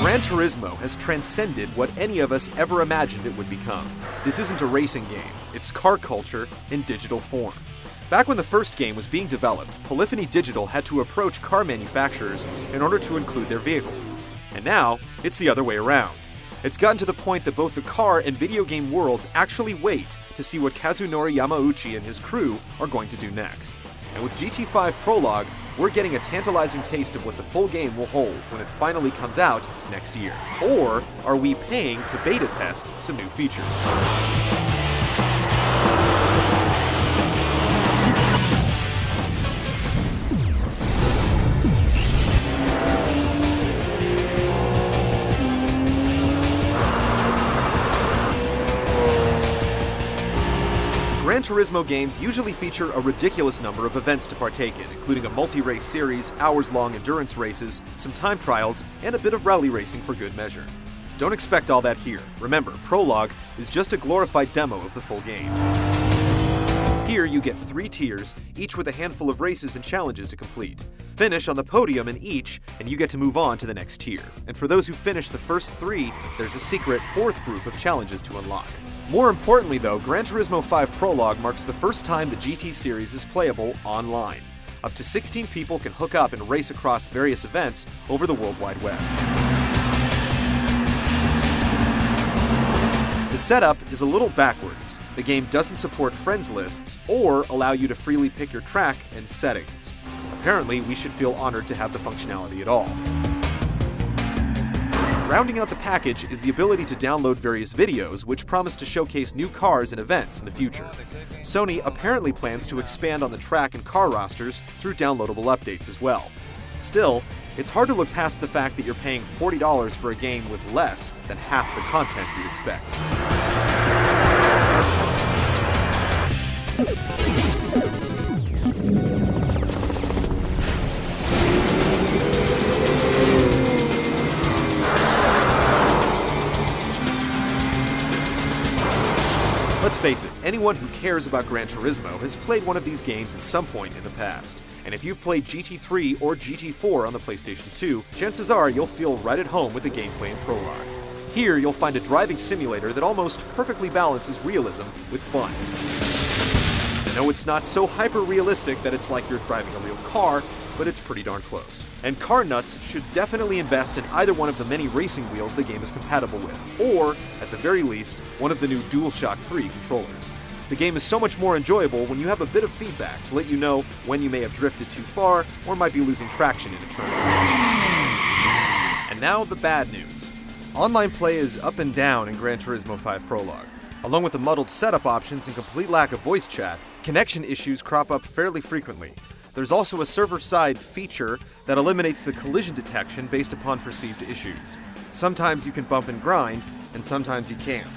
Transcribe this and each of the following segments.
Gran Turismo has transcended what any of us ever imagined it would become. This isn't a racing game, it's car culture in digital form. Back when the first game was being developed, Polyphony Digital had to approach car manufacturers in order to include their vehicles. And now, it's the other way around. It's gotten to the point that both the car and video game worlds actually wait to see what Kazunori Yamauchi and his crew are going to do next. And with GT5 Prologue, we're getting a tantalizing taste of what the full game will hold when it finally comes out next year. Or are we paying to beta test some new features? Gran Turismo games usually feature a ridiculous number of events to partake in, including a multi-race series, hours-long endurance races, some time trials, and a bit of rally racing for good measure. Don't expect all that here. Remember, Prologue is just a glorified demo of the full game. Here you get 3 tiers, each with a handful of races and challenges to complete. Finish on the podium in each, and you get to move on to the next tier. And for those who finish the first 3, there's a secret 4th group of challenges to unlock. More importantly though, Gran Turismo 5 Prologue marks the first time the GT series is playable online. Up to 16 people can hook up and race across various events over the World Wide Web. The setup is a little backwards. The game doesn't support friends lists or allow you to freely pick your track and settings. Apparently, we should feel honored to have the functionality at all. Rounding out the package is the ability to download various videos, which promise to showcase new cars and events in the future. Sony apparently plans to expand on the track and car rosters through downloadable updates as well. Still, it's hard to look past the fact that you're paying $40 for a game with less than half the content you'd expect. Let's face it, anyone who cares about Gran Turismo has played one of these games at some point in the past. And if you've played GT3 or GT4 on the PlayStation 2, chances are you'll feel right at home with the gameplay in Prologue. Here, you'll find a driving simulator that almost perfectly balances realism with fun. No, it's not so hyper-realistic that it's like you're driving a real car, but it's pretty darn close. And car nuts should definitely invest in either one of the many racing wheels the game is compatible with, or, at the very least, one of the new DualShock 3 controllers. The game is so much more enjoyable when you have a bit of feedback to let you know when you may have drifted too far or might be losing traction in a turn. And now the bad news. Online play is up and down in Gran Turismo 5 Prologue. Along with the muddled setup options and complete lack of voice chat, connection issues crop up fairly frequently. There's also a server-side feature that eliminates the collision detection based upon perceived issues. Sometimes you can bump and grind, and sometimes you can't.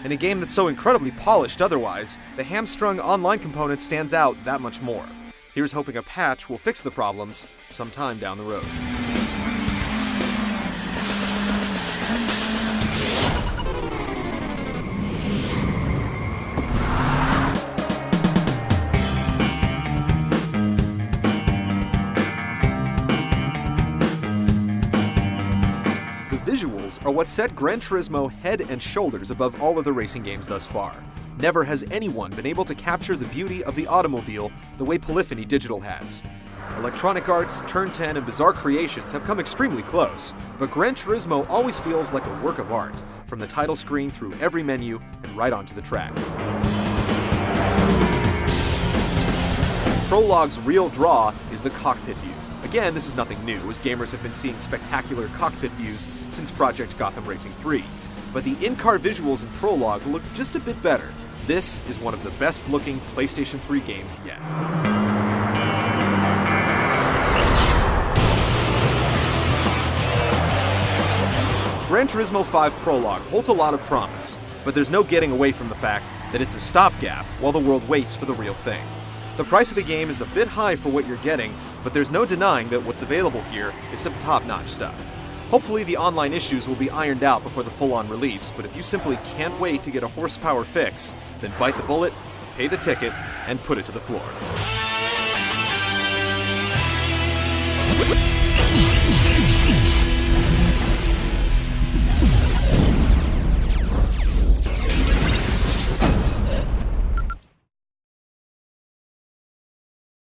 In a game that's so incredibly polished otherwise, the hamstrung online component stands out that much more. Here's hoping a patch will fix the problems sometime down the road. Visuals are what set Gran Turismo head and shoulders above all other racing games thus far. Never has anyone been able to capture the beauty of the automobile the way Polyphony Digital has. Electronic Arts, Turn 10, and Bizarre Creations have come extremely close, but Gran Turismo always feels like a work of art, from the title screen through every menu and right onto the track. Prologue's real draw is the cockpit view. Again, this is nothing new, as gamers have been seeing spectacular cockpit views since Project Gotham Racing 3. But the in-car visuals in Prologue look just a bit better. This is one of the best-looking PlayStation 3 games yet. Gran Turismo 5 Prologue holds a lot of promise, but there's no getting away from the fact that it's a stopgap while the world waits for the real thing. The price of the game is a bit high for what you're getting, but there's no denying that what's available here is some top-notch stuff. Hopefully the online issues will be ironed out before the full-on release, but if you simply can't wait to get a horsepower fix, then bite the bullet, pay the ticket, and put it to the floor.